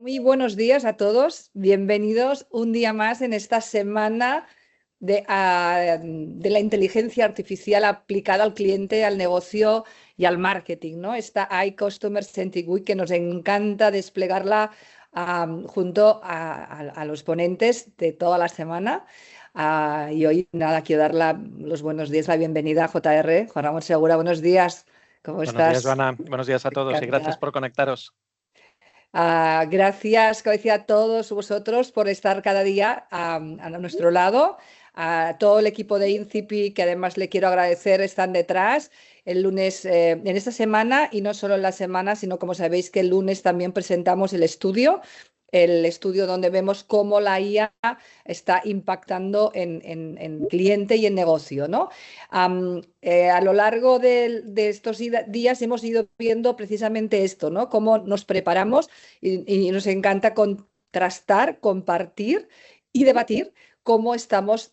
Muy buenos días a todos. Bienvenidos un día más en esta semana de la inteligencia artificial aplicada al cliente, al negocio y al marketing, ¿no? Esta iCustomer Centric Week que nos encanta desplegarla junto a los ponentes de toda la semana. Y hoy, nada, quiero dar los buenos días, la bienvenida a JR. Juan Ramón Segura, buenos días. ¿Cómo Buenos días, estás? Joana. Buenos días a Me todos y gracias encanta. por conectaros. Gracias, como decía, a todos vosotros por estar cada día a nuestro lado. A todo el equipo de Incipi, que además le quiero agradecer, están detrás. El lunes, en esta semana, y no solo en la semana, sino como sabéis que el lunes también presentamos el estudio donde vemos cómo la IA está impactando en cliente y en negocio, ¿no? A lo largo de estos días hemos ido viendo precisamente esto, ¿no? Cómo nos preparamos y nos encanta contrastar, compartir y debatir cómo estamos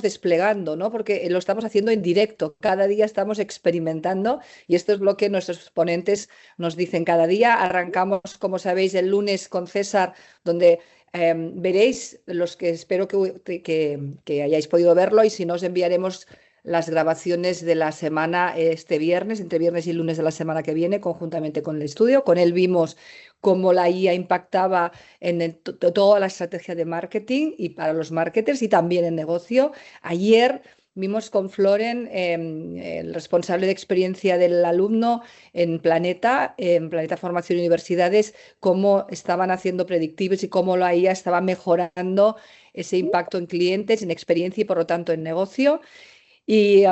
desplegando, ¿no? Porque lo estamos haciendo en directo, cada día estamos experimentando y esto es lo que nuestros ponentes nos dicen cada día. Arrancamos, como sabéis, el lunes con César, donde veréis los que espero que hayáis podido verlo, y si no os enviaremos las grabaciones de la semana este viernes, entre viernes y lunes de la semana que viene, conjuntamente con el estudio. Con él vimos cómo la IA impactaba en toda la estrategia de marketing y para los marketers y también en negocio. Ayer vimos con Floren, el responsable de experiencia del alumno en Planeta Formación y Universidades, cómo estaban haciendo predictivos y cómo la IA estaba mejorando ese impacto en clientes, en experiencia y por lo tanto en negocio. Y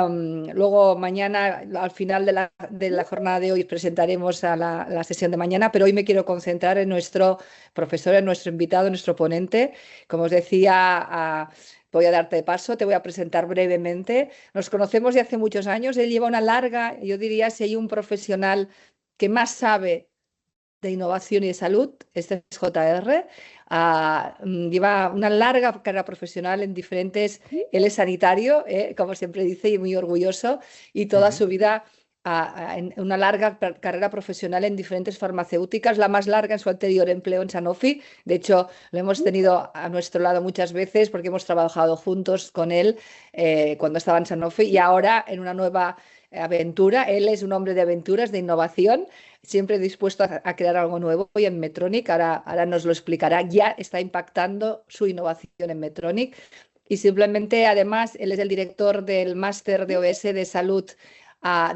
luego mañana, al final de la jornada de hoy, presentaremos a la sesión de mañana, pero hoy me quiero concentrar en nuestro profesor, en nuestro invitado, en nuestro ponente. Como os decía, voy a darte paso, te voy a presentar brevemente. Nos conocemos de hace muchos años, él lleva una larga, yo diría, si hay un profesional que más sabe de innovación y de salud, este es JR. Lleva una larga carrera profesional en diferentes, él es sanitario, como siempre dice, y muy orgulloso, y toda Ujú. su vida en una larga carrera profesional en diferentes farmacéuticas, la más larga en su anterior empleo en Sanofi. De hecho, lo hemos tenido a nuestro lado muchas veces porque hemos trabajado juntos con él cuando estaba en Sanofi y ahora en una nueva aventura. Él es un hombre de aventuras, de innovación, siempre dispuesto a crear algo nuevo, y en Medtronic, ahora nos lo explicará, ya está impactando su innovación en Medtronic. Y simplemente, además, él es el director del máster de OS de salud,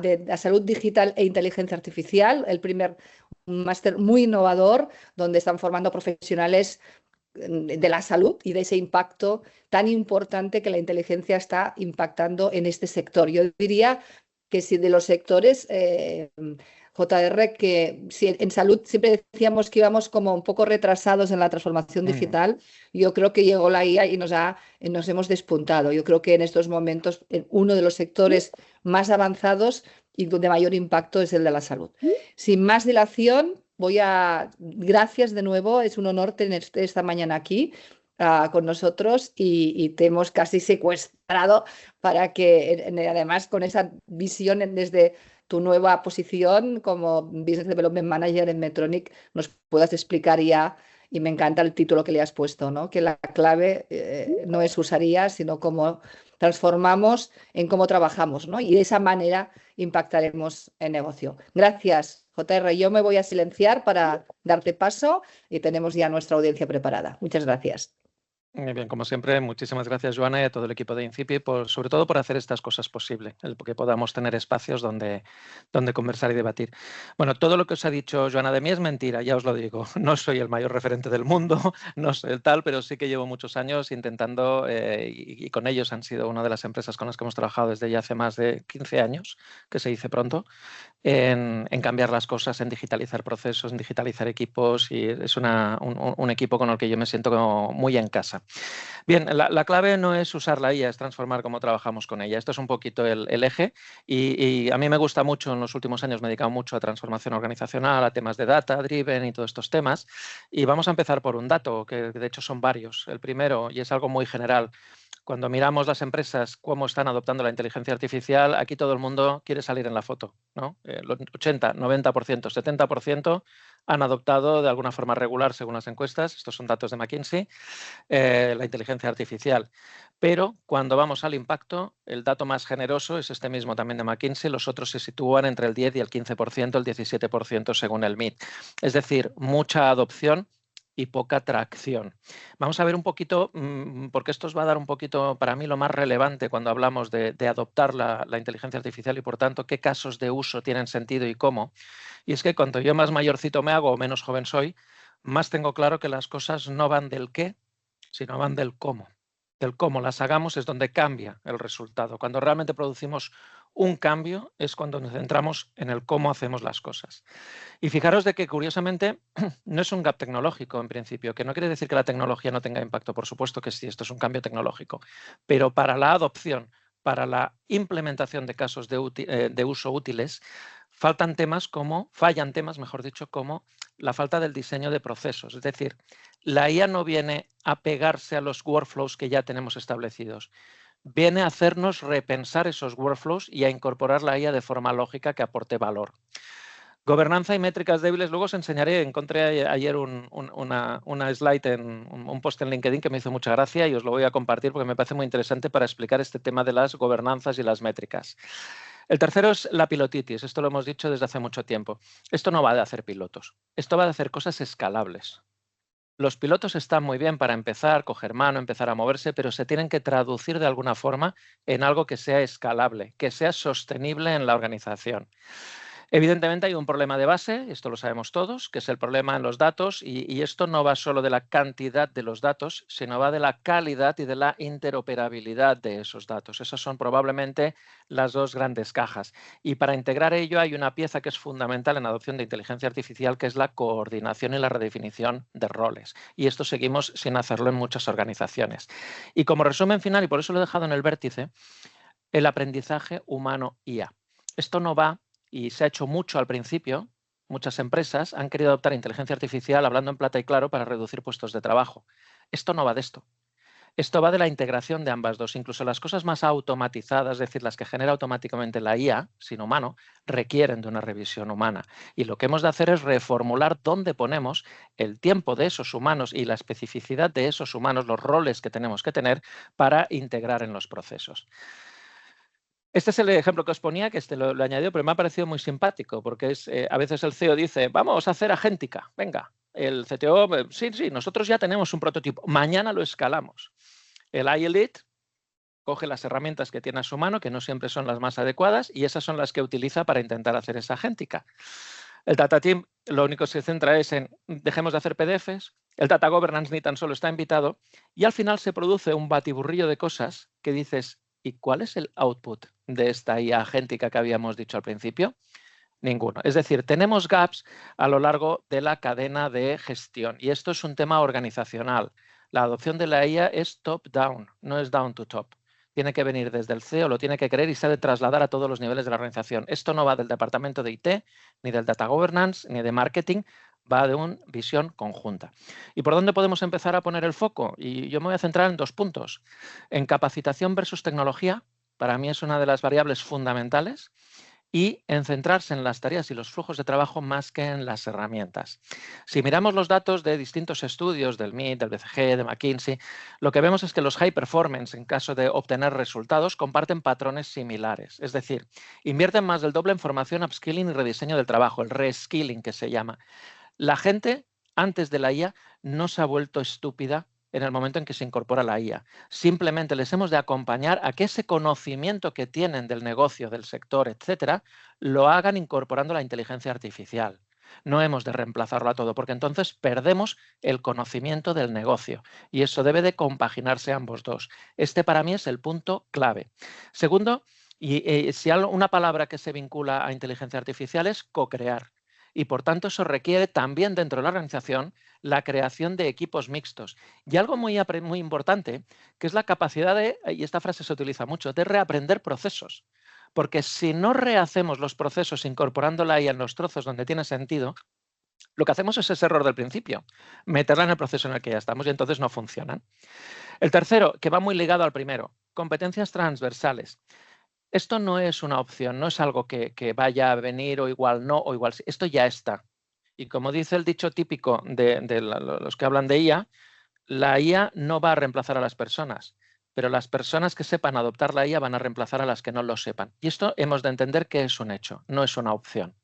de la salud digital e inteligencia artificial, el primer máster muy innovador, donde están formando profesionales de la salud y de ese impacto tan importante que la inteligencia está impactando en este sector. Yo diría que si de los sectores, JR, que si en salud siempre decíamos que íbamos como un poco retrasados en la transformación Ujú. digital, yo creo que llegó la IA y nos hemos despuntado. Yo creo que en estos momentos uno de los sectores más avanzados y de mayor impacto es el de la salud. Sin más dilación, gracias de nuevo, es un honor tenerte esta mañana aquí con nosotros y te hemos casi secuestrado para que, además, con esa visión desde tu nueva posición como Business Development Manager en Medtronic, nos puedas explicar ya, y me encanta el título que le has puesto, ¿no? Que la clave no es usar IA, sino cómo transformamos en cómo trabajamos, ¿no? Y de esa manera impactaremos el negocio. Gracias, JR. Yo me voy a silenciar para darte paso y tenemos ya nuestra audiencia preparada. Muchas gracias. Muy bien, como siempre, muchísimas gracias, Joana, y a todo el equipo de Incipi, sobre todo por hacer estas cosas posible, que podamos tener espacios donde conversar y debatir. Bueno, todo lo que os ha dicho Joana de mí es mentira, ya os lo digo. No soy el mayor referente del mundo, no soy el tal, pero sí que llevo muchos años intentando, y con ellos han sido una de las empresas con las que hemos trabajado desde ya hace más de 15 años, que se dice pronto, en cambiar las cosas, en digitalizar procesos, en digitalizar equipos, y es un equipo con el que yo me siento como muy en casa. Bien, la clave no es usar la IA, es transformar cómo trabajamos con ella. Esto es un poquito el eje y a mí me gusta mucho, en los últimos años me he dedicado mucho a transformación organizacional, a temas de data driven y todos estos temas. Y vamos a empezar por un dato, que de hecho son varios. El primero, y es algo muy general, Cuando miramos las empresas, cómo están adoptando la inteligencia artificial, aquí todo el mundo quiere salir en la foto, ¿no? 80, 90%, 70% han adoptado de alguna forma regular, según las encuestas, estos son datos de McKinsey, la inteligencia artificial. Pero cuando vamos al impacto, el dato más generoso es este mismo también de McKinsey, los otros se sitúan entre el 10 y el 15%, el 17% según el MIT. Es decir, mucha adopción y poca tracción. Vamos a ver un poquito, porque esto os va a dar un poquito, para mí, lo más relevante cuando hablamos de adoptar la inteligencia artificial y, por tanto, qué casos de uso tienen sentido y cómo. Y es que cuanto yo más mayorcito me hago o menos joven soy, más tengo claro que las cosas no van del qué, sino van del cómo. Del cómo las hagamos es donde cambia el resultado. Cuando realmente producimos un cambio es cuando nos centramos en el cómo hacemos las cosas. Y fijaros de que, curiosamente, no es un gap tecnológico en principio, que no quiere decir que la tecnología no tenga impacto. Por supuesto que sí, esto es un cambio tecnológico. Pero para la adopción, para la implementación de casos de uso útiles, fallan temas, mejor dicho, como la falta del diseño de procesos. Es decir, la IA no viene a pegarse a los workflows que ya tenemos establecidos. Viene a hacernos repensar esos workflows y a incorporar la IA de forma lógica que aporte valor. Gobernanza y métricas débiles. Luego os enseñaré, encontré ayer una slide, un post en LinkedIn que me hizo mucha gracia y os lo voy a compartir porque me parece muy interesante para explicar este tema de las gobernanzas y las métricas. El tercero es la pilotitis. Esto lo hemos dicho desde hace mucho tiempo. Esto no va de hacer pilotos. Esto va de hacer cosas escalables. Los pilotos están muy bien para empezar, coger mano, empezar a moverse, pero se tienen que traducir de alguna forma en algo que sea escalable, que sea sostenible en la organización. Evidentemente hay un problema de base, esto lo sabemos todos, que es el problema en los datos, y esto no va solo de la cantidad de los datos, sino va de la calidad y de la interoperabilidad de esos datos. Esas son probablemente las dos grandes cajas. Y para integrar ello hay una pieza que es fundamental en adopción de inteligencia artificial, que es la coordinación y la redefinición de roles. Y esto seguimos sin hacerlo en muchas organizaciones. Y como resumen final, y por eso lo he dejado en el vértice, el aprendizaje humano-IA. Esto no va, y se ha hecho mucho al principio, muchas empresas han querido adoptar inteligencia artificial hablando en plata y claro para reducir puestos de trabajo. Esto no va de esto. Esto va de la integración de ambas dos. Incluso las cosas más automatizadas, es decir, las que genera automáticamente la IA, sin humano, requieren de una revisión humana. Y lo que hemos de hacer es reformular dónde ponemos el tiempo de esos humanos y la especificidad de esos humanos, los roles que tenemos que tener para integrar en los procesos. Este es el ejemplo que os ponía, que lo he añadido, pero me ha parecido muy simpático, porque a veces el CEO dice, vamos a hacer agéntica, venga. El CTO, sí, nosotros ya tenemos un prototipo, mañana lo escalamos. El iElite coge las herramientas que tiene a su mano, que no siempre son las más adecuadas, y esas son las que utiliza para intentar hacer esa agéntica. El Data Team lo único que se centra es en dejemos de hacer PDFs, el Data Governance ni tan solo está invitado, y al final se produce un batiburrillo de cosas que dices, ¿y cuál es el output de esta IA agéntica que habíamos dicho al principio? Ninguno. Es decir, tenemos gaps a lo largo de la cadena de gestión y esto es un tema organizacional. La adopción de la IA es top-down, no es down-to-top. Tiene que venir desde el CEO, lo tiene que querer y se ha de trasladar a todos los niveles de la organización. Esto no va del departamento de IT, ni del Data Governance, ni de Marketing, va de una visión conjunta. ¿Y por dónde podemos empezar a poner el foco? Y yo me voy a centrar en 2 puntos. En capacitación versus tecnología, para mí es una de las variables fundamentales, y en centrarse en las tareas y los flujos de trabajo más que en las herramientas. Si miramos los datos de distintos estudios del MIT, del BCG, de McKinsey, lo que vemos es que los high performance, en caso de obtener resultados, comparten patrones similares. Es decir, invierten más del doble en formación, upskilling y rediseño del trabajo, el reskilling que se llama. La gente, antes de la IA, no se ha vuelto estúpida en el momento en que se incorpora la IA. Simplemente les hemos de acompañar a que ese conocimiento que tienen del negocio, del sector, etcétera, lo hagan incorporando la inteligencia artificial. No hemos de reemplazarlo a todo, porque entonces perdemos el conocimiento del negocio y eso debe de compaginarse ambos dos. Este para mí es el punto clave. Segundo, y si hay una palabra que se vincula a inteligencia artificial es co-crear. Y por tanto eso requiere también dentro de la organización la creación de equipos mixtos. Y algo muy importante, que es la capacidad de, y esta frase se utiliza mucho, de reaprender procesos. Porque si no rehacemos los procesos incorporando la IA en los trozos donde tiene sentido, lo que hacemos es ese error del principio, meterla en el proceso en el que ya estamos y entonces no funcionan. El tercero, que va muy ligado al primero, competencias transversales. Esto no es una opción, no es algo que vaya a venir o igual no o igual sí. Esto ya está. Y como dice el dicho típico de los que hablan de IA, la IA no va a reemplazar a las personas, pero las personas que sepan adoptar la IA van a reemplazar a las que no lo sepan. Y esto hemos de entender que es un hecho, no es una opción.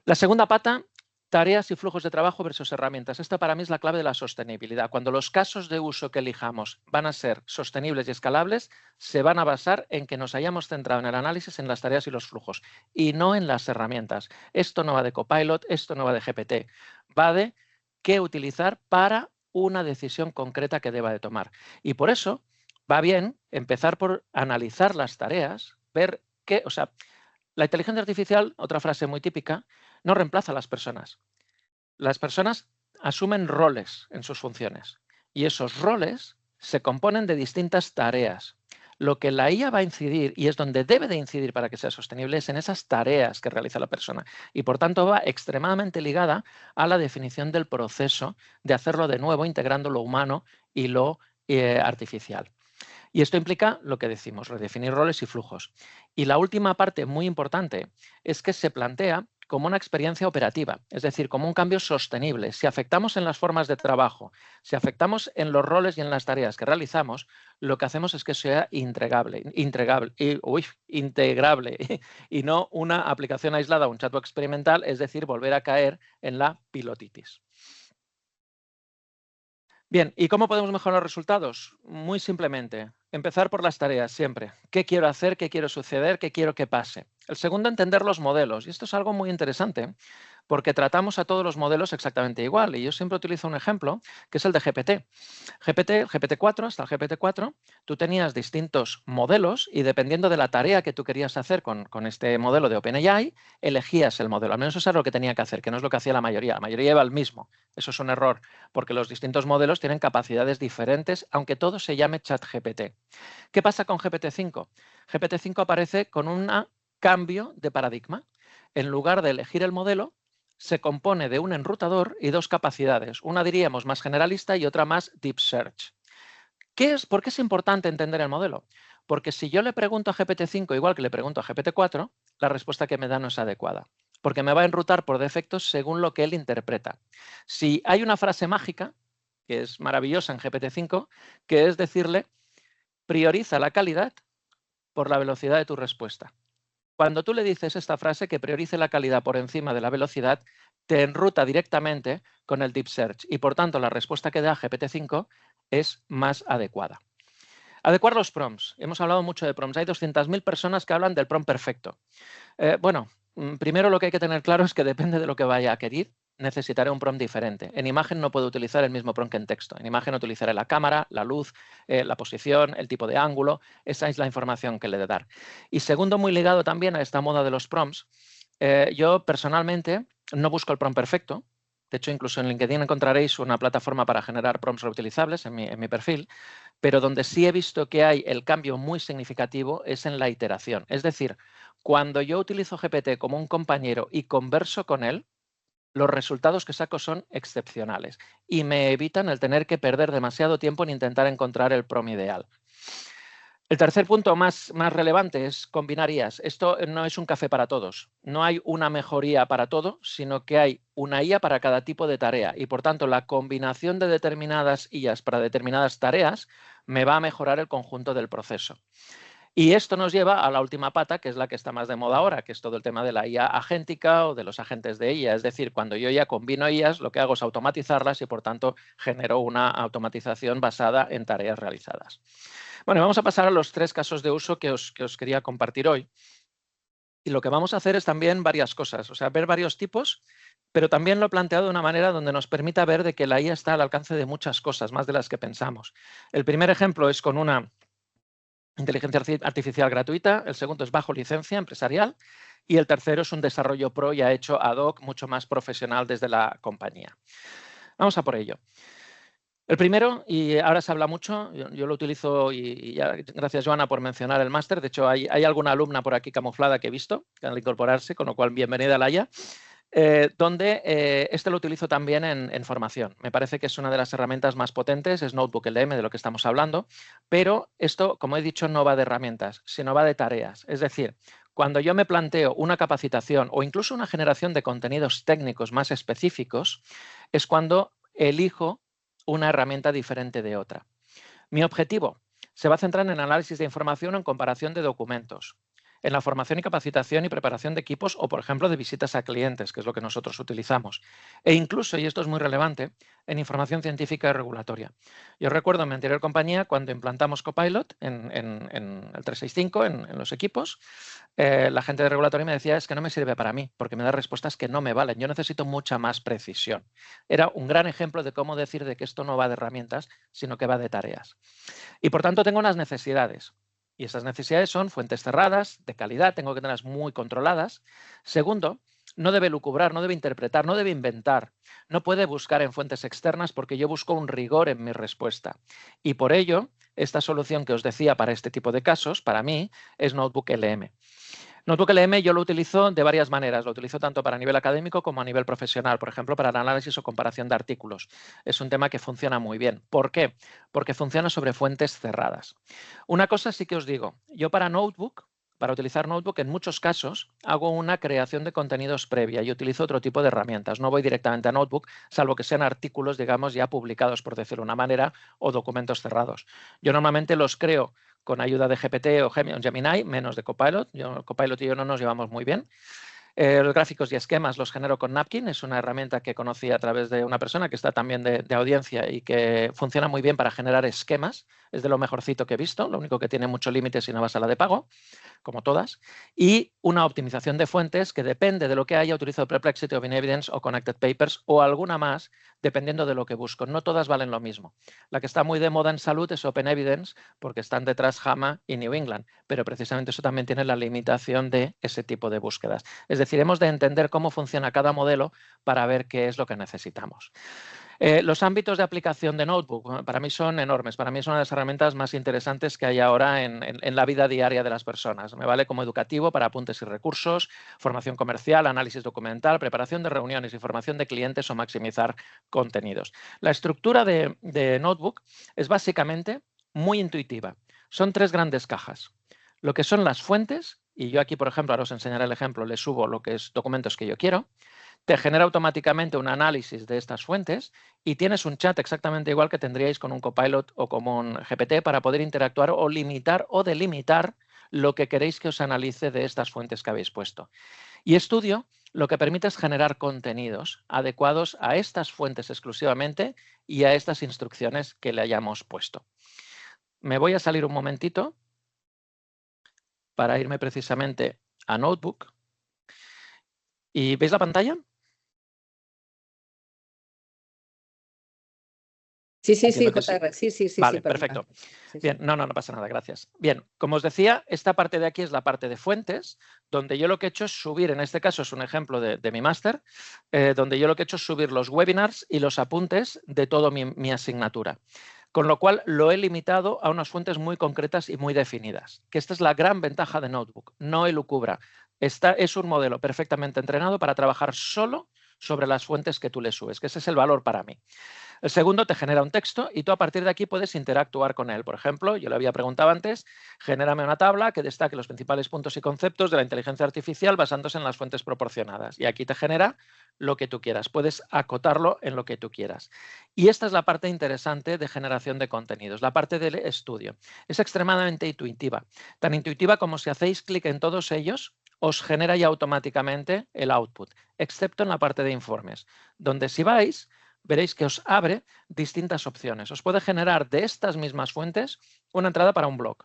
La segunda pata, tareas y flujos de trabajo versus herramientas. Esta para mí es la clave de la sostenibilidad. Cuando los casos de uso que elijamos van a ser sostenibles y escalables, se van a basar en que nos hayamos centrado en el análisis en las tareas y los flujos y no en las herramientas. Esto no va de Copilot, esto no va de GPT, va de qué utilizar para una decisión concreta que deba de tomar. Y por eso va bien empezar por analizar las tareas, ver qué, o sea, la inteligencia artificial, otra frase muy típica, no reemplaza a las personas. Las personas asumen roles en sus funciones y esos roles se componen de distintas tareas. Lo que la IA va a incidir, y es donde debe de incidir para que sea sostenible, es en esas tareas que realiza la persona. Y por tanto va extremadamente ligada a la definición del proceso de hacerlo de nuevo, integrando lo humano y lo artificial. Y esto implica lo que decimos, redefinir roles y flujos. Y la última parte muy importante es que se plantea como una experiencia operativa, es decir, como un cambio sostenible. Si afectamos en las formas de trabajo, si afectamos en los roles y en las tareas que realizamos, lo que hacemos es que sea integrable y no una aplicación aislada, un chatbot experimental, es decir, volver a caer en la pilotitis. Bien, ¿y cómo podemos mejorar los resultados? Muy simplemente, empezar por las tareas siempre. ¿Qué quiero hacer? ¿Qué quiero suceder? ¿Qué quiero que pase? El segundo, entender los modelos. Y esto es algo muy interesante porque tratamos a todos los modelos exactamente igual. Y yo siempre utilizo un ejemplo que es el de GPT. El GPT-4, hasta el GPT-4, tú tenías distintos modelos y dependiendo de la tarea que tú querías hacer con este modelo de OpenAI, elegías el modelo. Al menos eso es lo que tenía que hacer, que no es lo que hacía la mayoría. La mayoría iba al mismo. Eso es un error, porque los distintos modelos tienen capacidades diferentes, aunque todo se llame ChatGPT. ¿Qué pasa con GPT-5? GPT-5 aparece con un cambio de paradigma. En lugar de elegir el modelo, se compone de un enrutador y dos capacidades. Una diríamos más generalista y otra más deep search. ¿Por qué es importante entender el modelo? Porque si yo le pregunto a GPT-5 igual que le pregunto a GPT-4, la respuesta que me da no es adecuada, porque me va a enrutar por defecto según lo que él interpreta. Si hay una frase mágica, que es maravillosa en GPT-5, que es decirle, prioriza la calidad por la velocidad de tu respuesta. Cuando tú le dices esta frase, que priorice la calidad por encima de la velocidad, te enruta directamente con el Deep Search y por tanto la respuesta que da GPT-5 es más adecuada. Adecuar los prompts. Hemos hablado mucho de prompts. Hay 200.000 personas que hablan del prompt perfecto. Primero lo que hay que tener claro es que depende de lo que vaya a querer, necesitaré un prompt diferente. En imagen no puedo utilizar el mismo prompt que en texto. En imagen utilizaré la cámara, la luz, la posición, el tipo de ángulo. Esa es la información que le he de dar. Y segundo, muy ligado también a esta moda de los prompts, yo personalmente no busco el prompt perfecto. De hecho, incluso en LinkedIn encontraréis una plataforma para generar prompts reutilizables en mi perfil, pero donde sí he visto que hay el cambio muy significativo es en la iteración. Es decir, cuando yo utilizo GPT como un compañero y converso con él, los resultados que saco son excepcionales y me evitan el tener que perder demasiado tiempo en intentar encontrar el prompt ideal. El tercer punto más relevante es combinar IAs. Esto no es un café para todos. No hay una mejor IA para todo, sino que hay una IA para cada tipo de tarea. Y por tanto, la combinación de determinadas IAs para determinadas tareas me va a mejorar el conjunto del proceso. Y esto nos lleva a la última pata, que es la que está más de moda ahora, que es todo el tema de la IA agéntica o de los agentes de IA. Es decir, cuando yo ya combino IAs, lo que hago es automatizarlas y, por tanto, genero una automatización basada en tareas realizadas. Bueno, vamos a pasar a los 3 casos de uso que os quería compartir hoy. Y lo que vamos a hacer es también varias cosas, o sea, ver varios tipos, pero también lo he planteado de una manera donde nos permita ver de que la IA está al alcance de muchas cosas, más de las que pensamos. El primer ejemplo es con una inteligencia artificial gratuita, el segundo es bajo licencia empresarial y el tercero es un desarrollo pro ya hecho ad hoc, mucho más profesional desde la compañía. Vamos a por ello. El primero, y ahora se habla mucho, yo lo utilizo y ya, gracias Joana por mencionar el máster, de hecho hay alguna alumna por aquí camuflada que he visto al incorporarse, con lo cual bienvenida Laia. donde este lo utilizo también en formación. Me parece que es una de las herramientas más potentes, es Notebook LM de lo que estamos hablando, pero esto, como he dicho, no va de herramientas, sino va de tareas. Es decir, cuando yo me planteo una capacitación o incluso una generación de contenidos técnicos más específicos, es cuando elijo una herramienta diferente de otra. Mi objetivo se va a centrar en el análisis de información o en comparación de documentos, en la formación y capacitación y preparación de equipos o, por ejemplo, de visitas a clientes, que es lo que nosotros utilizamos. E incluso, y esto es muy relevante, en información científica y regulatoria. Yo recuerdo en mi anterior compañía, cuando implantamos Copilot en el 365, en los equipos, la gente de regulatoria me decía, es que no me sirve para mí, porque me da respuestas que no me valen. Yo necesito mucha más precisión. Era un gran ejemplo de cómo decir de que esto no va de herramientas, sino que va de tareas. Y por tanto tengo unas necesidades. Y esas necesidades son fuentes cerradas, de calidad, tengo que tenerlas muy controladas. Segundo, no debe lucubrar, no debe interpretar, no debe inventar. No puede buscar en fuentes externas porque yo busco un rigor en mi respuesta. Y por ello, esta solución que os decía para este tipo de casos, para mí, es Notebook LM. Notebook LM yo lo utilizo de varias maneras. Lo utilizo tanto para nivel académico como a nivel profesional. Por ejemplo, para el análisis o comparación de artículos. Es un tema que funciona muy bien. ¿Por qué? Porque funciona sobre fuentes cerradas. Una cosa sí que os digo. Yo para utilizar Notebook, en muchos casos hago una creación de contenidos previa y utilizo otro tipo de herramientas. No voy directamente a Notebook, salvo que sean artículos, digamos, ya publicados, por decirlo de una manera, o documentos cerrados. Yo normalmente los creo con ayuda de GPT o Gemini, menos de Copilot. Copilot y yo no nos llevamos muy bien. Los gráficos y esquemas los genero con Napkin, es una herramienta que conocí a través de una persona que está también de audiencia y que funciona muy bien para generar esquemas. Es de lo mejorcito que he visto, lo único que tiene mucho límite si no vas a la de pago, como todas, y una optimización de fuentes que depende de lo que haya, utilizo Perplexity o Evidence o Connected Papers o alguna más, dependiendo de lo que busco. No todas valen lo mismo. La que está muy de moda en salud es Open Evidence, porque están detrás JAMA y New England, pero precisamente eso también tiene la limitación de ese tipo de búsquedas. Es decir, hemos de entender cómo funciona cada modelo para ver qué es lo que necesitamos. Los ámbitos de aplicación de Notebook para mí son enormes. Para mí es una de las herramientas más interesantes que hay ahora en la vida diaria de las personas. Me vale como educativo para apuntes y recursos, formación comercial, análisis documental, preparación de reuniones, información de clientes o maximizar contenidos. La estructura de Notebook es básicamente muy intuitiva. Son 3 grandes cajas. Lo que son las fuentes, y yo aquí, por ejemplo, ahora os enseñaré el ejemplo, le subo lo que es documentos que yo quiero. Te genera automáticamente un análisis de estas fuentes y tienes un chat exactamente igual que tendríais con un Copilot o como un GPT para poder interactuar o limitar o delimitar lo que queréis que os analice de estas fuentes que habéis puesto. Y Studio lo que permite es generar contenidos adecuados a estas fuentes exclusivamente y a estas instrucciones que le hayamos puesto. Me voy a salir un momentito para irme precisamente a Notebook. ¿Y veis la pantalla? Sí, JR. Sí, vale, perdona. perfecto. Bien, no pasa nada, gracias. Bien, como os decía, esta parte de aquí es la parte de fuentes, donde yo lo que he hecho es subir, en este caso es un ejemplo de mi máster, donde yo lo que he hecho es subir los webinars y los apuntes de toda mi asignatura. Con lo cual lo he limitado a unas fuentes muy concretas y muy definidas. Que esta es la gran ventaja de Notebook, no elucubra. Esta es un modelo perfectamente entrenado para trabajar solo sobre las fuentes que tú le subes, que ese es el valor para mí. El segundo te genera un texto y tú a partir de aquí puedes interactuar con él. Por ejemplo, yo le había preguntado antes, genérame una tabla que destaque los principales puntos y conceptos de la inteligencia artificial basándose en las fuentes proporcionadas. Y aquí te genera lo que tú quieras. Puedes acotarlo en lo que tú quieras. Y esta es la parte interesante de generación de contenidos, la parte del estudio. Es extremadamente intuitiva. Tan intuitiva como si hacéis clic en todos ellos, os genera ya automáticamente el output, excepto en la parte de informes, donde si vais, veréis que os abre distintas opciones. Os puede generar de estas mismas fuentes una entrada para un blog,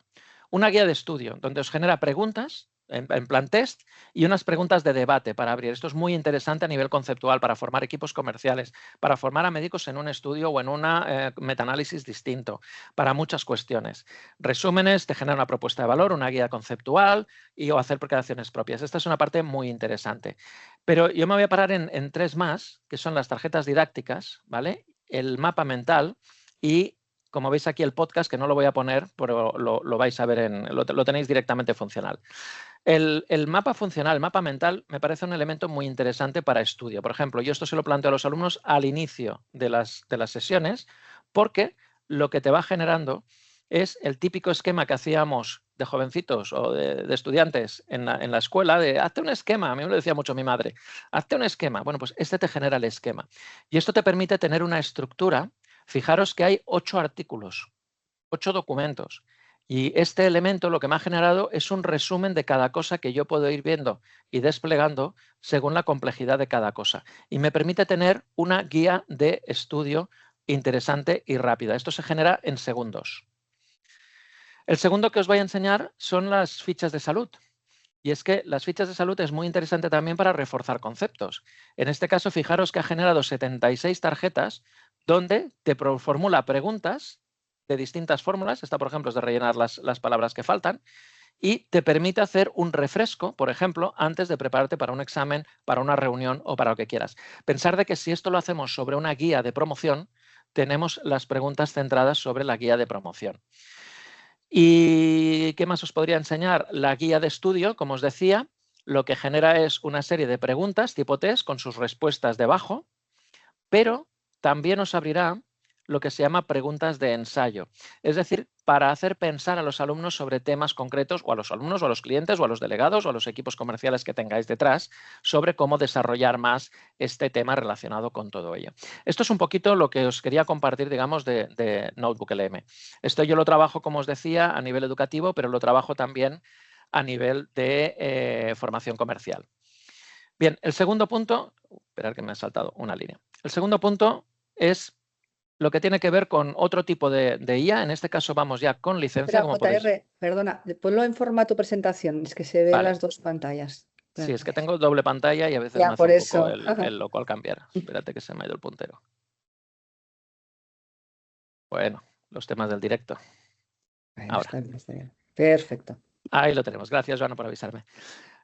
una guía de estudio, donde os genera preguntas en plan test y unas preguntas de debate para abrir. Esto es muy interesante a nivel conceptual para formar equipos comerciales, para formar a médicos en un estudio o en una metaanálisis distinto, para muchas cuestiones. Resúmenes, te genera una propuesta de valor, una guía conceptual o hacer creaciones propias. Esta es una parte muy interesante. Pero yo me voy a parar en 3 más, que son las tarjetas didácticas, ¿vale? El mapa mental y como veis aquí el podcast, que no lo voy a poner, pero lo vais a ver, lo tenéis directamente funcional. El mapa funcional, el mapa mental, me parece un elemento muy interesante para estudio. Por ejemplo, yo esto se lo planteo a los alumnos al inicio de las sesiones, porque lo que te va generando es el típico esquema que hacíamos de jovencitos o de estudiantes en la escuela, de hazte un esquema. A mí me lo decía mucho mi madre, hazte un esquema. Bueno, pues este te genera el esquema. Y esto te permite tener una estructura. Fijaros que hay 8 artículos, 8 documentos. Y este elemento lo que me ha generado es un resumen de cada cosa que yo puedo ir viendo y desplegando según la complejidad de cada cosa. Y me permite tener una guía de estudio interesante y rápida. Esto se genera en segundos. El segundo que os voy a enseñar son las fichas de salud. Y es que las fichas de salud es muy interesante también para reforzar conceptos. En este caso, fijaros que ha generado 76 tarjetas donde te formula preguntas de distintas fórmulas. Esta, por ejemplo, es de rellenar las palabras que faltan. Y te permite hacer un refresco, por ejemplo, antes de prepararte para un examen, para una reunión o para lo que quieras. Pensar de que si esto lo hacemos sobre una guía de promoción, tenemos las preguntas centradas sobre la guía de promoción. ¿Y qué más os podría enseñar? La guía de estudio, como os decía, lo que genera es una serie de preguntas tipo test con sus respuestas debajo, pero también os abrirá lo que se llama preguntas de ensayo. Es decir, para hacer pensar a los alumnos sobre temas concretos, o a los alumnos, o a los clientes, o a los delegados, o a los equipos comerciales que tengáis detrás, sobre cómo desarrollar más este tema relacionado con todo ello. Esto es un poquito lo que os quería compartir, digamos, de Notebook LM. Esto yo lo trabajo, como os decía, a nivel educativo, pero lo trabajo también a nivel de formación comercial. Bien, el segundo punto, esperad que me ha saltado una línea. El segundo punto es lo que tiene que ver con otro tipo de IA. En este caso vamos ya con licencia. Espera, Como podéis... JR, perdona, ponlo en formato presentación, es que se ven Vale. las dos pantallas. Sí, es que Gracias. tengo doble pantalla y a veces Ya, me hace por un poco eso. el loco al cambiar. Espérate que se me ha ido el puntero. Bueno, los temas del directo. Bueno, Ahora. está bien, está bien. Perfecto. Ahí lo tenemos. Gracias, Joana, por avisarme.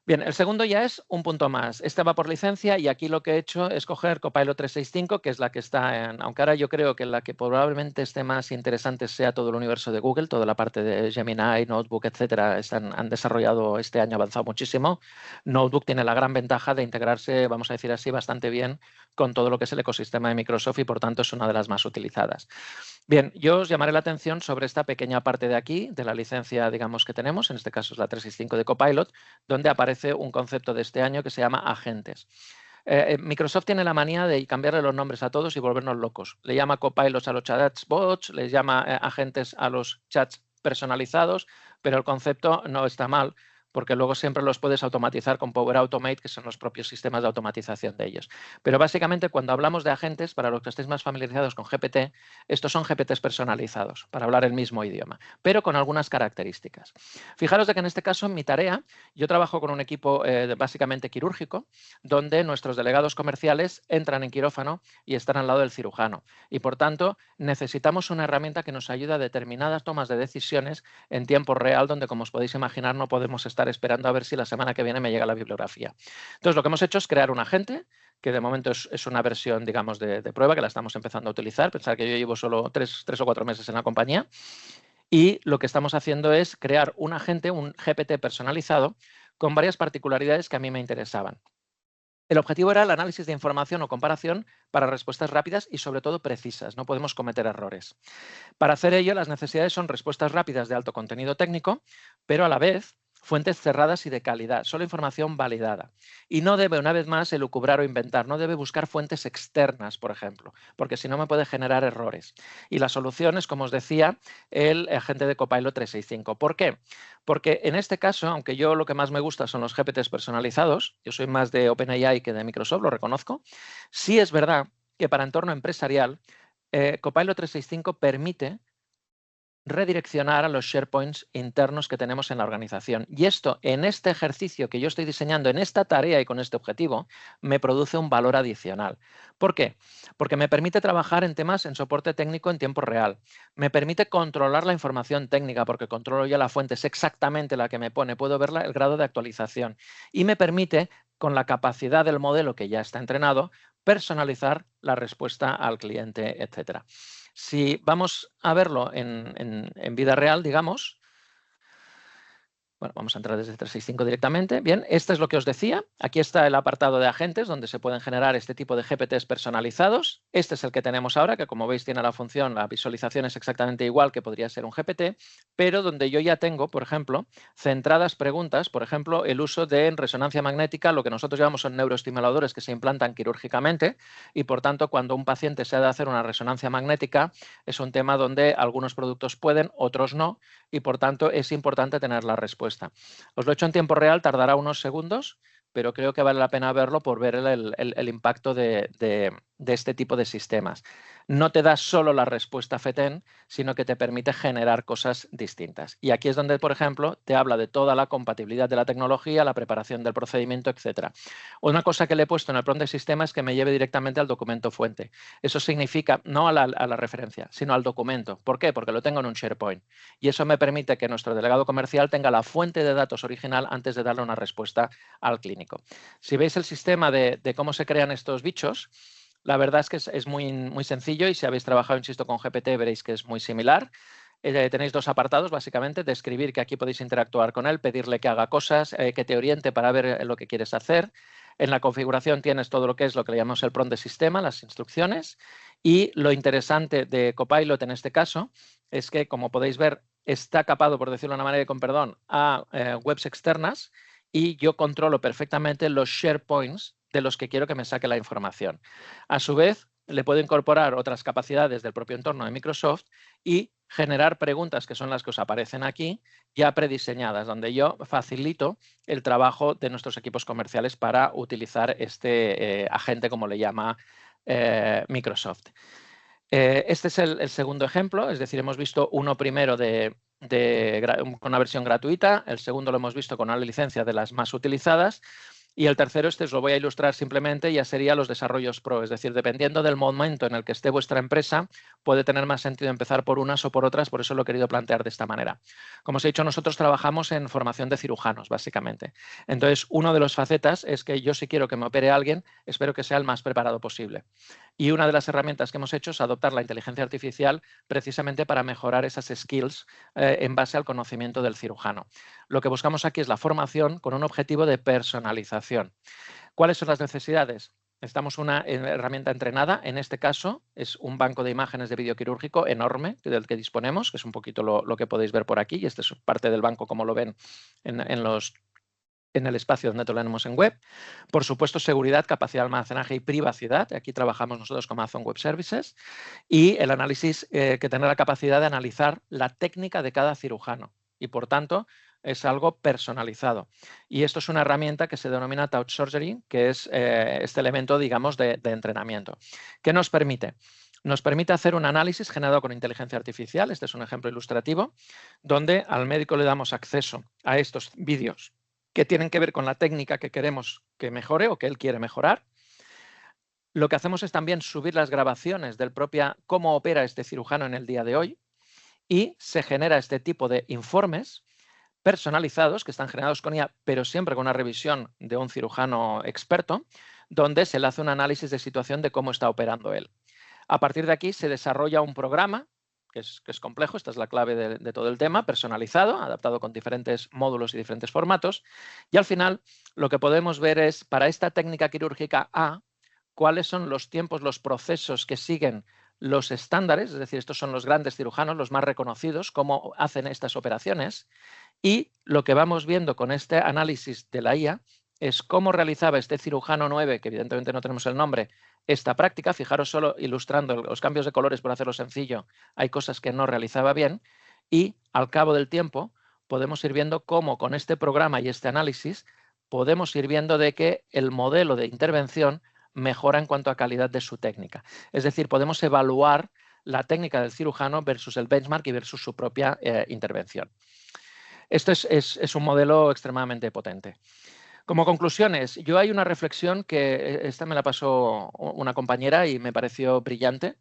Bien, el segundo ya es un punto más. Este va por licencia y aquí lo que he hecho es coger Copilot 365, que es la que está en... Aunque ahora yo creo que la que probablemente esté más interesante sea todo el universo de Google, toda la parte de Gemini, Notebook, etcétera, han desarrollado este año, avanzado muchísimo. Notebook tiene la gran ventaja de integrarse, vamos a decir así, bastante bien con todo lo que es el ecosistema de Microsoft y por tanto es una de las más utilizadas. Bien, yo os llamaré la atención sobre esta pequeña parte de aquí, de la licencia, digamos, que tenemos, en este caso es la 365 de Copilot, donde aparece un concepto de este año que se llama agentes. Microsoft tiene la manía de cambiarle los nombres a todos y volvernos locos. Le llama copilots a los chatbots, les llama agentes a los chats personalizados, pero el concepto no está mal, porque luego siempre los puedes automatizar con Power Automate, que son los propios sistemas de automatización de ellos. Pero básicamente cuando hablamos de agentes, para los que estéis más familiarizados con GPT, estos son GPTs personalizados, para hablar el mismo idioma, pero con algunas características. Fijaros de que en este caso, en mi tarea, yo trabajo con un equipo básicamente quirúrgico, donde nuestros delegados comerciales entran en quirófano y están al lado del cirujano. Y por tanto, necesitamos una herramienta que nos ayude a determinadas tomas de decisiones en tiempo real, donde, como os podéis imaginar, no podemos estar esperando a ver si la semana que viene me llega la bibliografía. Entonces, lo que hemos hecho es crear un agente, que de momento es una versión, digamos, de prueba, que la estamos empezando a utilizar. Pensar que yo llevo solo 3 o 4 meses en la compañía. Y lo que estamos haciendo es crear un agente, un GPT personalizado, con varias particularidades que a mí me interesaban. El objetivo era el análisis de información o comparación para respuestas rápidas y, sobre todo, precisas. No podemos cometer errores. Para hacer ello, las necesidades son respuestas rápidas de alto contenido técnico, pero a la vez fuentes cerradas y de calidad, solo información validada. Y no debe, una vez más, elucubrar o inventar, no debe buscar fuentes externas, por ejemplo, porque si no me puede generar errores. Y la solución es, como os decía, el agente de Copilot 365. ¿Por qué? Porque en este caso, aunque yo lo que más me gusta son los GPTs personalizados, yo soy más de OpenAI que de Microsoft, lo reconozco, sí es verdad que para entorno empresarial, Copilot 365 permite redireccionar a los SharePoints internos que tenemos en la organización. Y esto, en este ejercicio que yo estoy diseñando, en esta tarea y con este objetivo, me produce un valor adicional. ¿Por qué? Porque me permite trabajar en temas en soporte técnico en tiempo real. Me permite controlar la información técnica, porque controlo ya la fuente, es exactamente la que me pone, puedo ver el grado de actualización. Y me permite, con la capacidad del modelo que ya está entrenado, personalizar la respuesta al cliente, etcétera. Si vamos a verlo en vida real, digamos, bueno, vamos a entrar desde 365 directamente. Bien, este es lo que os decía. Aquí está el apartado de agentes donde se pueden generar este tipo de GPTs personalizados. Este es el que tenemos ahora, que como veis tiene la función, la visualización es exactamente igual que podría ser un GPT, pero donde yo ya tengo, por ejemplo, centradas preguntas, por ejemplo, el uso de resonancia magnética, lo que nosotros llamamos son neuroestimuladores que se implantan quirúrgicamente y, por tanto, cuando un paciente se ha de hacer una resonancia magnética, es un tema donde algunos productos pueden, otros no, y por tanto es importante tener la respuesta. Os lo he hecho en tiempo real, tardará unos segundos, pero creo que vale la pena verlo por ver el impacto de este tipo de sistemas. No te da solo la respuesta FETEN, sino que te permite generar cosas distintas. Y aquí es donde, por ejemplo, te habla de toda la compatibilidad de la tecnología, la preparación del procedimiento, etc. Una cosa que le he puesto en el prompt de sistema es que me lleve directamente al documento fuente. Eso significa, no a la referencia, sino al documento. ¿Por qué? Porque lo tengo en un SharePoint. Y eso me permite que nuestro delegado comercial tenga la fuente de datos original antes de darle una respuesta al clínico. Si veis el sistema de cómo se crean estos bichos, la verdad es que es muy sencillo y si habéis trabajado, insisto, con GPT veréis que es muy similar. Tenéis dos apartados, básicamente, de escribir, que aquí podéis interactuar con él, pedirle que haga cosas, que te oriente para ver lo que quieres hacer. En la configuración tienes todo lo que es lo que le llamamos el prompt de sistema, las instrucciones. Y lo interesante de Copilot en este caso es que, como podéis ver, está capado, por decirlo de una manera con perdón, a webs externas y yo controlo perfectamente los SharePoints de los que quiero que me saque la información. A su vez, le puedo incorporar otras capacidades del propio entorno de Microsoft y generar preguntas, que son las que os aparecen aquí, ya prediseñadas, donde yo facilito el trabajo de nuestros equipos comerciales para utilizar este agente, como le llama Microsoft. Este es el segundo ejemplo, es decir, hemos visto uno primero con una versión gratuita, el segundo lo hemos visto con una licencia de las más utilizadas, y el tercero, os lo voy a ilustrar simplemente, ya sería los desarrollos pro, es decir, dependiendo del momento en el que esté vuestra empresa, puede tener más sentido empezar por unas o por otras, por eso lo he querido plantear de esta manera. Como os he dicho, nosotros trabajamos en formación de cirujanos, básicamente. Entonces, uno de los facetas es que yo si quiero que me opere alguien, espero que sea el más preparado posible. Y una de las herramientas que hemos hecho es adoptar la inteligencia artificial precisamente para mejorar esas skills en base al conocimiento del cirujano. Lo que buscamos aquí es la formación con un objetivo de personalización. ¿Cuáles son las necesidades? Necesitamos una herramienta entrenada. En este caso es un banco de imágenes de vídeo quirúrgico enorme del que disponemos, que es un poquito lo que podéis ver por aquí. Y este es parte del banco, como lo ven en el espacio donde lo tenemos en web. Por supuesto, seguridad, capacidad de almacenaje y privacidad. Aquí trabajamos nosotros con Amazon Web Services. Y el análisis, que tener la capacidad de analizar la técnica de cada cirujano. Y por tanto, es algo personalizado. Y esto es una herramienta que se denomina Touch Surgery, que es este elemento, digamos, de entrenamiento. ¿Qué nos permite? Nos permite hacer un análisis generado con inteligencia artificial. Este es un ejemplo ilustrativo, donde al médico le damos acceso a estos vídeos que tienen que ver con la técnica que queremos que mejore o que él quiere mejorar. Lo que hacemos es también subir las grabaciones del propio cómo opera este cirujano en el día de hoy y se genera este tipo de informes personalizados que están generados con IA, pero siempre con una revisión de un cirujano experto, donde se le hace un análisis de situación de cómo está operando él. A partir de aquí se desarrolla un programa, que es complejo, esta es la clave de todo el tema, personalizado, adaptado con diferentes módulos y diferentes formatos, y al final lo que podemos ver es, para esta técnica quirúrgica A, cuáles son los tiempos, los procesos que siguen los estándares, es decir, estos son los grandes cirujanos, los más reconocidos, cómo hacen estas operaciones. Y lo que vamos viendo con este análisis de la IA es cómo realizaba este cirujano 9, que evidentemente no tenemos el nombre, esta práctica. Fijaros solo ilustrando los cambios de colores por hacerlo sencillo, hay cosas que no realizaba bien y al cabo del tiempo podemos ir viendo cómo con este programa y este análisis podemos ir viendo de que el modelo de intervención mejora en cuanto a calidad de su técnica. Es decir, podemos evaluar la técnica del cirujano versus el benchmark y versus su propia intervención. Esto es un modelo extremadamente potente. Como conclusiones, yo hay una reflexión que esta me la pasó una compañera y me pareció brillante,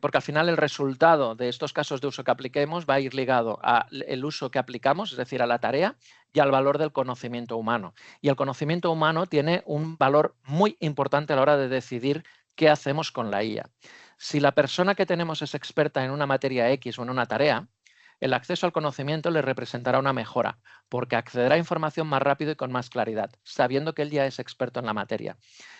porque al final el resultado de estos casos de uso que apliquemos va a ir ligado al uso que aplicamos, es decir, a la tarea y al valor del conocimiento humano. Y el conocimiento humano tiene un valor muy importante a la hora de decidir qué hacemos con la IA. Si la persona que tenemos es experta en una materia X o en una tarea, el acceso al conocimiento le representará una mejora, porque accederá a información más rápido y con más claridad, sabiendo que él ya es experto en la materia.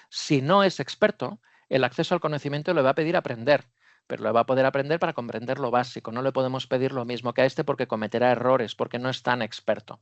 Si no es experto, el acceso al conocimiento le va a pedir aprender, pero le va a poder aprender para comprender lo básico. No le podemos pedir lo mismo que a este porque cometerá errores, porque no es tan experto.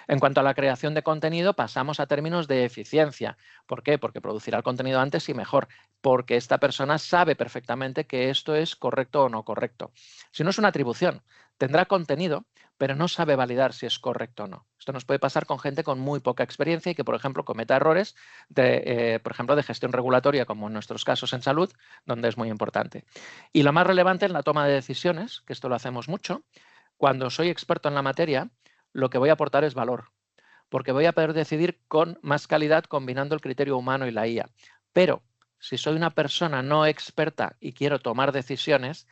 En cuanto a la creación de contenido, pasamos a términos de eficiencia. ¿Por qué? Porque producirá el contenido antes y mejor, porque esta persona sabe perfectamente que esto es correcto o no correcto. Si no es una atribución, tendrá contenido, pero no sabe validar si es correcto o no. Esto nos puede pasar con gente con muy poca experiencia y que, por ejemplo, cometa errores por ejemplo, de gestión regulatoria, como en nuestros casos en salud, donde es muy importante. Y lo más relevante es la toma de decisiones, que esto lo hacemos mucho. Cuando soy experto en la materia, lo que voy a aportar es valor, porque voy a poder decidir con más calidad combinando el criterio humano y la IA. Pero si soy una persona no experta y quiero tomar decisiones,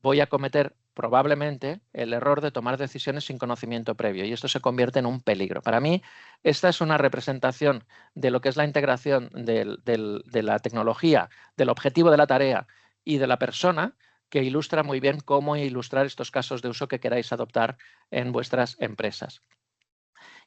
voy a cometer probablemente el error de tomar decisiones sin conocimiento previo y esto se convierte en un peligro. Para mí, esta es una representación de lo que es la integración de la tecnología, del objetivo de la tarea y de la persona, que ilustra muy bien cómo ilustrar estos casos de uso que queráis adoptar en vuestras empresas.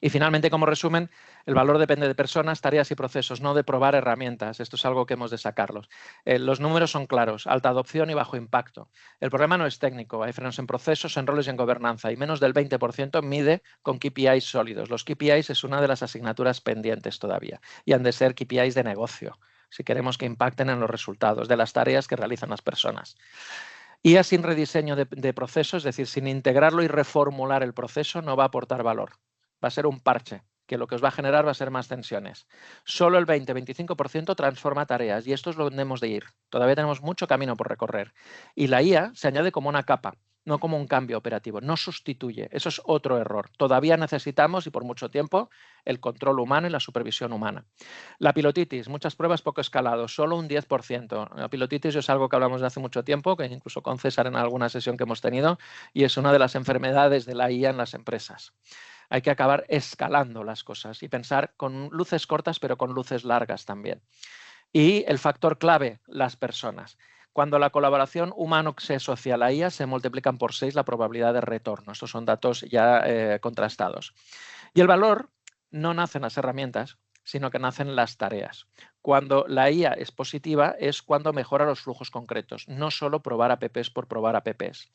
Y finalmente, como resumen, el valor depende de personas, tareas y procesos, no de probar herramientas. Esto es algo que hemos de sacarlos. Los números son claros, alta adopción y bajo impacto. El problema no es técnico, hay frenos en procesos, en roles y en gobernanza, y menos del 20% mide con KPIs sólidos. Los KPIs es una de las asignaturas pendientes todavía y han de ser KPIs de negocio, si queremos que impacten en los resultados de las tareas que realizan las personas. IA sin rediseño de procesos, es decir, sin integrarlo y reformular el proceso, no va a aportar valor. Va a ser un parche, que lo que os va a generar va a ser más tensiones. Solo el 20-25% transforma tareas y esto es lo donde hemos de ir. Todavía tenemos mucho camino por recorrer. Y la IA se añade como una capa, no como un cambio operativo, no sustituye. Eso es otro error. Todavía necesitamos, y por mucho tiempo, el control humano y la supervisión humana. La pilotitis, muchas pruebas poco escalado, solo un 10%. La pilotitis es algo que hablamos de hace mucho tiempo, que incluso con César en alguna sesión que hemos tenido, y es una de las enfermedades de la IA en las empresas. Hay que acabar escalando las cosas y pensar con luces cortas, pero con luces largas también. Y el factor clave, las personas. Cuando la colaboración humano se asocia a la IA, se multiplican por 6 la probabilidad de retorno. Estos son datos ya contrastados. Y el valor no nace en las herramientas, sino que nacen en las tareas. Cuando la IA es positiva es cuando mejora los flujos concretos, no solo probar apps por probar apps.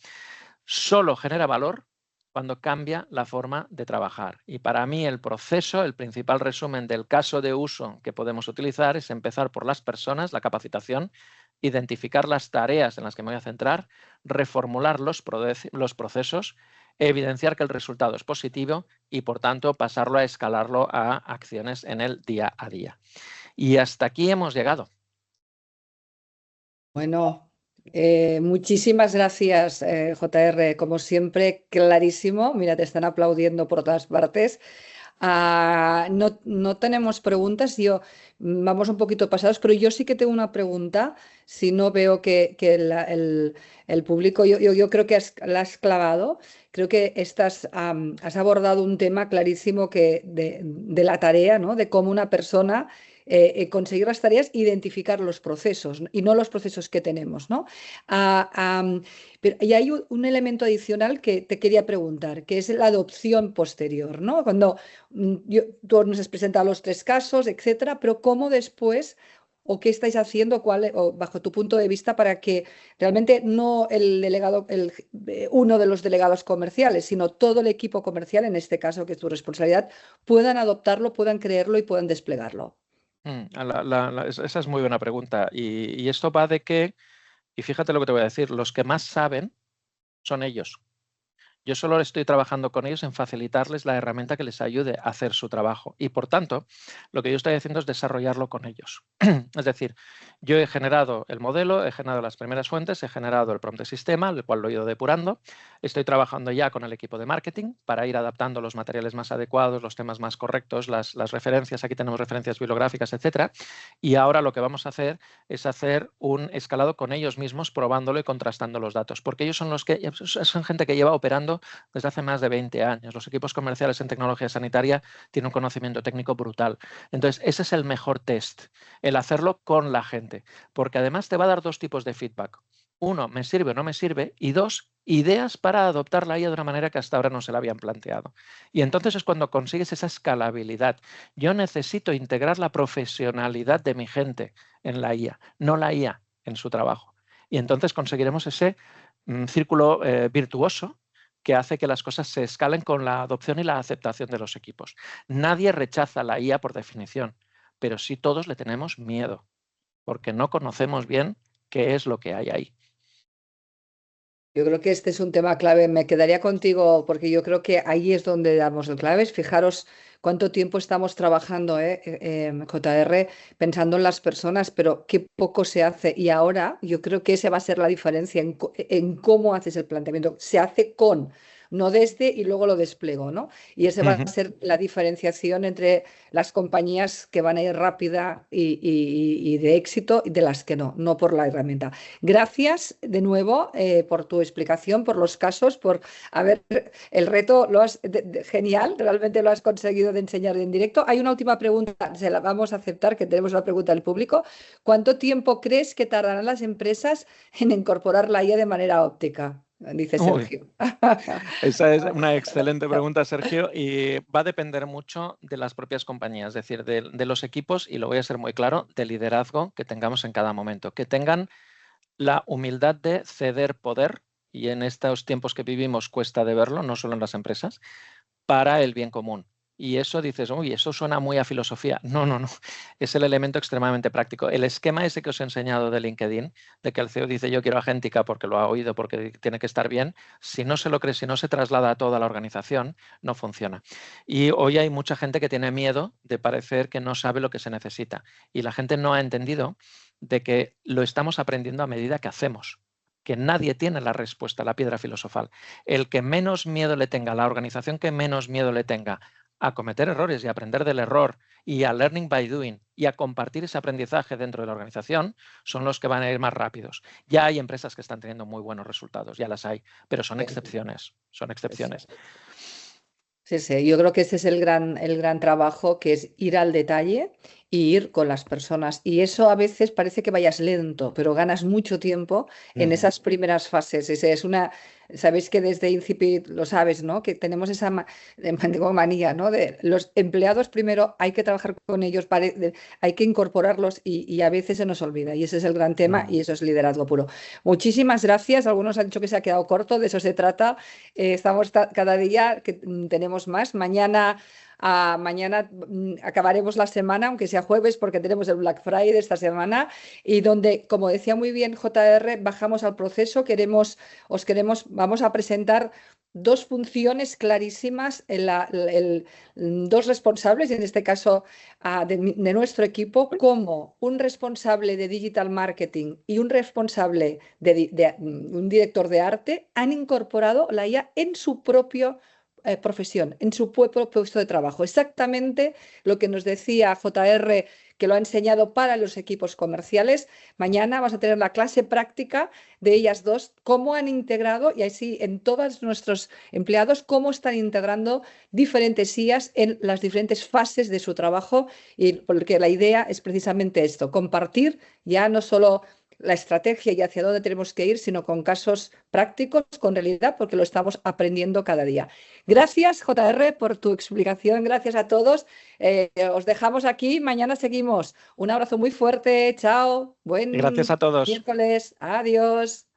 Solo genera valor cuando cambia la forma de trabajar. Y para mí el proceso, el principal resumen del caso de uso que podemos utilizar es empezar por las personas, la capacitación, identificar las tareas en las que me voy a centrar, reformular los procesos, evidenciar que el resultado es positivo y, por tanto, pasarlo a escalarlo a acciones en el día a día. Y hasta aquí hemos llegado. Bueno, muchísimas gracias, JR. Como siempre, clarísimo. Mira, te están aplaudiendo por todas partes. No tenemos preguntas, vamos un poquito pasados, pero yo sí que tengo una pregunta. Si no veo que el público, yo creo que la has clavado. Creo que has abordado un tema clarísimo de la tarea, ¿no? De cómo una persona conseguir las tareas, identificar los procesos, ¿no? Y no los procesos que tenemos, ¿no? Y hay un elemento adicional que te quería preguntar, que es la adopción posterior, ¿no? Cuando tú nos has presentado los 3 casos, etcétera, pero ¿cómo después o qué estáis haciendo, o bajo tu punto de vista, para que realmente no el delegado, uno de los delegados comerciales, sino todo el equipo comercial, en este caso que es tu responsabilidad, puedan adoptarlo, puedan creerlo y puedan desplegarlo? Esa es muy buena pregunta. Y esto va de que, y fíjate lo que te voy a decir, los que más saben son ellos. Yo solo estoy trabajando con ellos en facilitarles la herramienta que les ayude a hacer su trabajo. Y por tanto, lo que yo estoy haciendo es desarrollarlo con ellos. Es decir, yo he generado el modelo, he generado las primeras fuentes, he generado el prompt de sistema, el cual lo he ido depurando. Estoy trabajando ya con el equipo de marketing para ir adaptando los materiales más adecuados, los temas más correctos, las referencias. Aquí tenemos referencias bibliográficas, etcétera. Y ahora lo que vamos a hacer es hacer un escalado con ellos mismos, probándolo y contrastando los datos. Porque ellos son gente que lleva operando desde hace más de 20 años. Los equipos comerciales en tecnología sanitaria tienen un conocimiento técnico brutal. Entonces, ese es el mejor test, el hacerlo con la gente, porque además te va a dar 2 tipos de feedback. uno, ¿me sirve o no me sirve? Y dos, ideas para adoptar la IA de una manera que hasta ahora no se la habían planteado. Y entonces es cuando consigues esa escalabilidad. Yo necesito integrar la profesionalidad de mi gente en la IA, no la IA en su trabajo. Y entonces conseguiremos ese círculo virtuoso que hace que las cosas se escalen con la adopción y la aceptación de los equipos. Nadie rechaza la IA por definición, pero sí todos le tenemos miedo, porque no conocemos bien qué es lo que hay ahí. Yo creo que este es un tema clave. Me quedaría contigo porque yo creo que ahí es donde damos el claves. Fijaros cuánto tiempo estamos trabajando, JR, pensando en las personas, pero qué poco se hace. Y ahora yo creo que esa va a ser la diferencia en cómo haces el planteamiento. Se hace con, no desde y luego lo desplego, ¿no? Y esa va a ser la diferenciación entre las compañías que van a ir rápida y de éxito y de las que no, no por la herramienta. Gracias de nuevo por tu explicación, por los casos, por haber el reto lo has genial, realmente lo has conseguido de enseñar en directo. Hay una última pregunta, se la vamos a aceptar, que tenemos una pregunta del público. ¿Cuánto tiempo crees que tardarán las empresas en incorporar la IA de manera óptica? Dice Uy, Sergio. esa es una excelente pregunta, Sergio, y va a depender mucho de las propias compañías, es decir, de los equipos, y lo voy a ser muy claro, de liderazgo que tengamos en cada momento, que tengan la humildad de ceder poder, y en estos tiempos que vivimos cuesta de verlo, no solo en las empresas, para el bien común. Y eso dices, uy, eso suena muy a filosofía. No, no, no. Es el elemento extremadamente práctico. El esquema ese que os he enseñado de LinkedIn, de que el CEO dice yo quiero agéntica porque lo ha oído, porque tiene que estar bien, si no se lo cree, si no se traslada a toda la organización, no funciona. Y hoy hay mucha gente que tiene miedo de parecer que no sabe lo que se necesita. Y la gente no ha entendido de que lo estamos aprendiendo a medida que hacemos, que nadie tiene la respuesta a la piedra filosofal. El que menos miedo le tenga, la organización que menos miedo le tenga a cometer errores y a aprender del error y a learning by doing y a compartir ese aprendizaje dentro de la organización, son los que van a ir más rápidos. Ya hay empresas que están teniendo muy buenos resultados, ya las hay, pero son excepciones, son excepciones. Sí, sí, yo creo que ese es el gran trabajo, que es ir al detalle y ir con las personas. Y eso a veces parece que vayas lento, pero ganas mucho tiempo en esas primeras fases. Sabéis que desde Incipit lo sabes, ¿no? Que tenemos esa digo, manía, ¿no? De los empleados primero hay que trabajar con ellos, hay que incorporarlos y a veces se nos olvida. Y ese es el gran tema y eso es liderazgo puro. Muchísimas gracias. Algunos han dicho que se ha quedado corto, de eso se trata. Estamos cada día que tenemos más. Mañana acabaremos la semana, aunque sea jueves, porque tenemos el Black Friday esta semana, y donde, como decía muy bien JR, bajamos al proceso, vamos a presentar dos funciones clarísimas, dos responsables, en este caso de nuestro equipo, como un responsable de digital marketing y un responsable un director de arte han incorporado la IA en su propio profesión, en su propio puesto de trabajo. Exactamente lo que nos decía JR, que lo ha enseñado para los equipos comerciales. Mañana vas a tener la clase práctica de ellas dos, cómo han integrado, y así en todos nuestros empleados, cómo están integrando diferentes IAs en las diferentes fases de su trabajo, y porque la idea es precisamente esto, compartir ya no solo la estrategia y hacia dónde tenemos que ir, sino con casos prácticos, con realidad, porque lo estamos aprendiendo cada día. Gracias, JR, por tu explicación. Gracias a todos. Os dejamos aquí. Mañana seguimos. Un abrazo muy fuerte. Chao. Buen Gracias a todos. miércoles. Adiós.